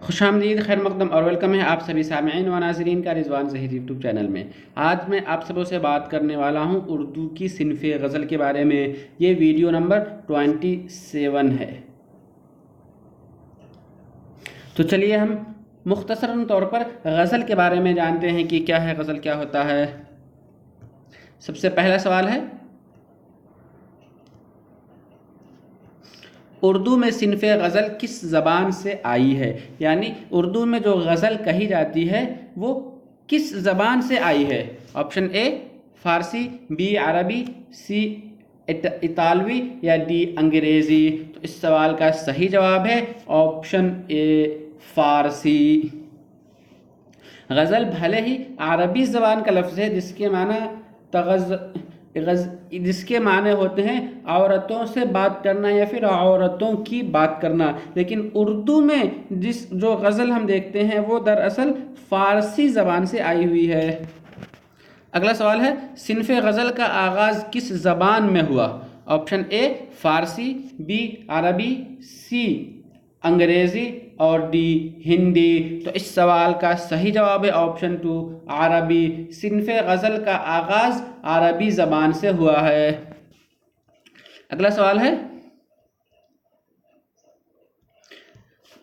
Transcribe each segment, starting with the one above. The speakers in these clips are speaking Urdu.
خوش آمدید، خیر مقدم اور ویلکم ہے آپ سبھی سامعین و ناظرین کا رضوان ظہیر یوٹیوب چینل میں۔ آج میں آپ سبوں سے بات کرنے والا ہوں اردو کی صنف غزل کے بارے میں۔ یہ ویڈیو نمبر 27 ہے۔ تو چلیے ہم مختصراً طور پر غزل کے بارے میں جانتے ہیں کہ کیا ہے غزل، کیا ہوتا ہے۔ سب سے پہلا سوال ہے، اردو میں صنف غزل کس زبان سے آئی ہے؟ یعنی اردو میں جو غزل کہی جاتی ہے وہ کس زبان سے آئی ہے؟ آپشن اے فارسی، بی عربی، سی اطالوی یا ڈی انگریزی۔ تو اس سوال کا صحیح جواب ہے آپشن اے فارسی۔ غزل بھلے ہی عربی زبان کا لفظ ہے جس کے معنی ہوتے ہیں عورتوں سے بات کرنا یا پھر عورتوں کی بات کرنا، لیکن اردو میں جو غزل ہم دیکھتے ہیں وہ دراصل فارسی زبان سے آئی ہوئی ہے۔ اگلا سوال ہے، صنف غزل کا آغاز کس زبان میں ہوا؟ آپشن اے فارسی، بی عربی، سی انگریزی اور ڈی ہندی۔ تو اس سوال کا صحیح جواب ہے آپشن 2 عربی۔ صنف غزل کا آغاز عربی زبان سے ہوا ہے۔ اگلا سوال ہے،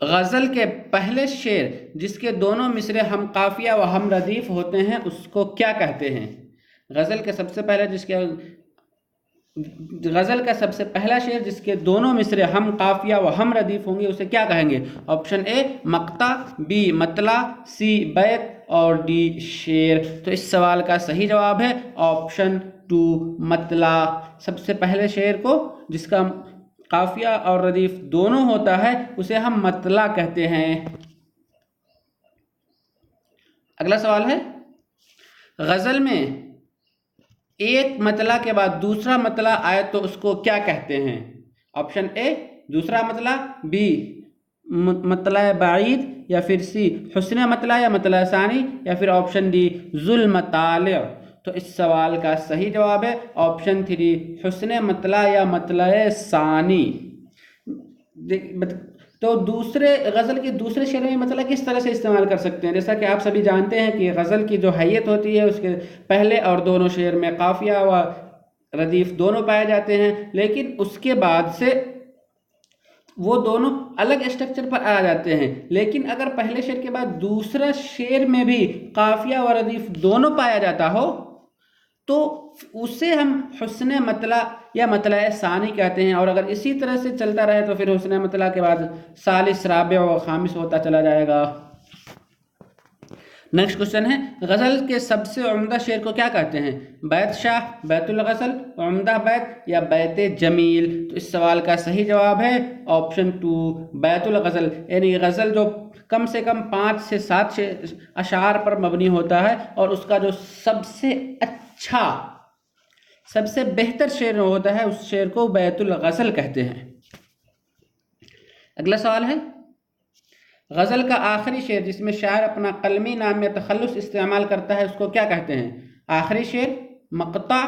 غزل کے پہلے شعر جس کے دونوں مصرے ہم قافیہ و ہم ردیف ہوتے ہیں اس کو کیا کہتے ہیں؟ غزل کا سب سے پہلا شعر جس کے دونوں مصرے ہم قافیہ و ہم ردیف ہوں گے اسے کیا کہیں گے؟ آپشن اے مقطع، بی مطلع، سی بیت اور ڈی شعر۔ تو اس سوال کا صحیح جواب ہے آپشن 2 مطلع۔ سب سے پہلے شعر کو جس کا قافیہ اور ردیف دونوں ہوتا ہے اسے ہم مطلع کہتے ہیں۔ اگلا سوال ہے، غزل میں ایک مطلع کے بعد دوسرا مطلع آئے تو اس کو کیا کہتے ہیں؟ آپشن اے دوسرا مطلع، بی مطلع بعید یا پھر سی حسن مطلع یا مطلع ثانی یا پھر آپشن ڈی ذو المطالع۔ تو اس سوال کا صحیح جواب ہے آپشن 3 حسن مطلع یا مطلع ثانی۔ تو غزل کے دوسرے شعر میں مطلع کس طرح سے استعمال کر سکتے ہیں؟ جیسا کہ آپ سبھی جانتے ہیں کہ غزل کی جو حیت ہوتی ہے اس کے پہلے اور دونوں شعر میں قافیہ و ردیف دونوں پائے جاتے ہیں، لیکن اس کے بعد سے وہ دونوں الگ اسٹرکچر پر آ جاتے ہیں۔ لیکن اگر پہلے شعر کے بعد دوسرا شعر میں بھی قافیہ و ردیف دونوں پایا جاتا ہو تو اسے ہم حسن مطلع یا مطلع ثانی کہتے ہیں، اور اگر اسی طرح سے چلتا رہے تو پھر حسن مطلع کے بعد ثالث، رابع و خامس ہوتا چلا جائے گا۔ نیکسٹ کوشچن ہے، غزل کے سب سے عمدہ شعر کو کیا کہتے ہیں؟ بیت شاہ، بیت الغزل، عمدہ بیت یا بیت جمیل؟ تو اس سوال کا صحیح جواب ہے آپشن 2 بیت الغزل۔ یعنی غزل جو کم سے کم 5 سے 7 اشعار پر مبنی ہوتا ہے اور اس کا جو سب سے اچھا، سب سے بہتر شعر ہوتا ہے اس شعر کو بیت الغزل کہتے ہیں۔ اگلا سوال ہے، غزل کا آخری شعر جس میں شاعر اپنا قلمی نام یا تخلص استعمال کرتا ہے اس کو کیا کہتے ہیں؟ آخری شعر مقطع،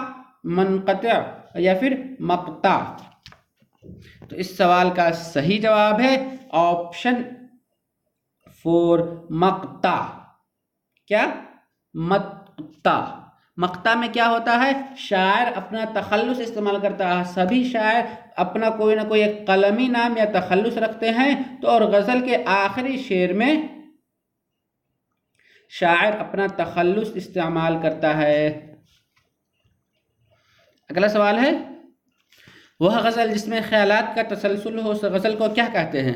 منقطع یا پھر مقطع؟ تو اس سوال کا صحیح جواب ہے آپشن 4 مقطع۔ کیا؟ مقطع۔ مقطع میں کیا ہوتا ہے؟ شاعر اپنا تخلص استعمال کرتا ہے۔ سبھی شاعر اپنا کوئی نہ کوئی ایک قلمی نام یا تخلص رکھتے ہیں، تو اور غزل کے آخری شعر میں شاعر اپنا تخلص استعمال کرتا ہے۔ اگلا سوال ہے، وہ غزل جس میں خیالات کا تسلسل ہو اس غزل کو کیا کہتے ہیں؟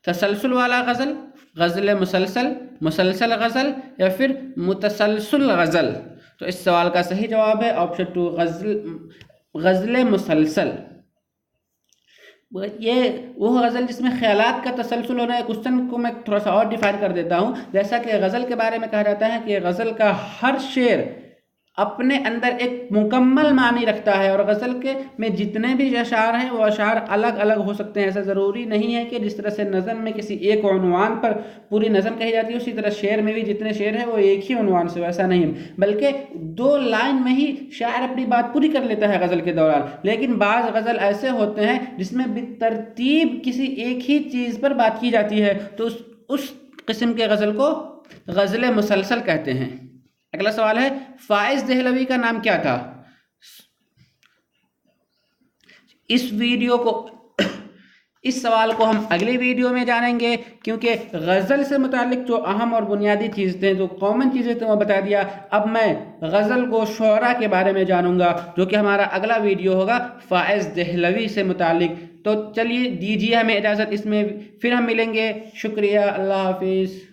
تسلسل والا غزل، غزل مسلسل، مسلسل غزل یا پھر متسلسل غزل؟ تو اس سوال کا صحیح جواب ہے آپشن 2 غزل مسلسل۔ یہ وہ غزل جس میں خیالات کا تسلسل ہونا ہے۔ کوشچن کو میں تھوڑا سا اور ڈیفائن کر دیتا ہوں۔ جیسا کہ غزل کے بارے میں کہا جاتا ہے کہ غزل کا ہر شعر اپنے اندر ایک مکمل معنی رکھتا ہے، اور غزل کے میں جتنے بھی اشعار ہیں وہ اشعار الگ الگ ہو سکتے ہیں۔ ایسا ضروری نہیں ہے کہ جس طرح سے نظم میں کسی ایک عنوان پر پوری نظم کہی جاتی ہے اسی طرح شعر میں بھی جتنے شعر ہیں وہ ایک ہی عنوان سے، ویسا نہیں، بلکہ 2 لائن میں ہی شاعر اپنی بات پوری کر لیتا ہے غزل کے دوران۔ لیکن بعض غزل ایسے ہوتے ہیں جس میں بالترتیب کسی ایک ہی چیز پر بات کی جاتی ہے، تو اس قسم کے غزل کو غزل مسلسل کہتے ہیں۔ اگلا سوال ہے فائز دہلوی کا نام کیا تھا؟ اس سوال کو ہم اگلی ویڈیو میں جانیں گے، کیونکہ غزل سے متعلق جو اہم اور بنیادی چیزیں تھیں، جو کامن چیزیں تھیں، وہ بتا دیا۔ اب میں غزل گو شعراء کے بارے میں جانوں گا، جو کہ ہمارا اگلا ویڈیو ہوگا فائز دہلوی سے متعلق۔ تو چلیے دیجیے ہمیں اجازت، اس میں پھر ہم ملیں گے۔ شکریہ، اللہ حافظ۔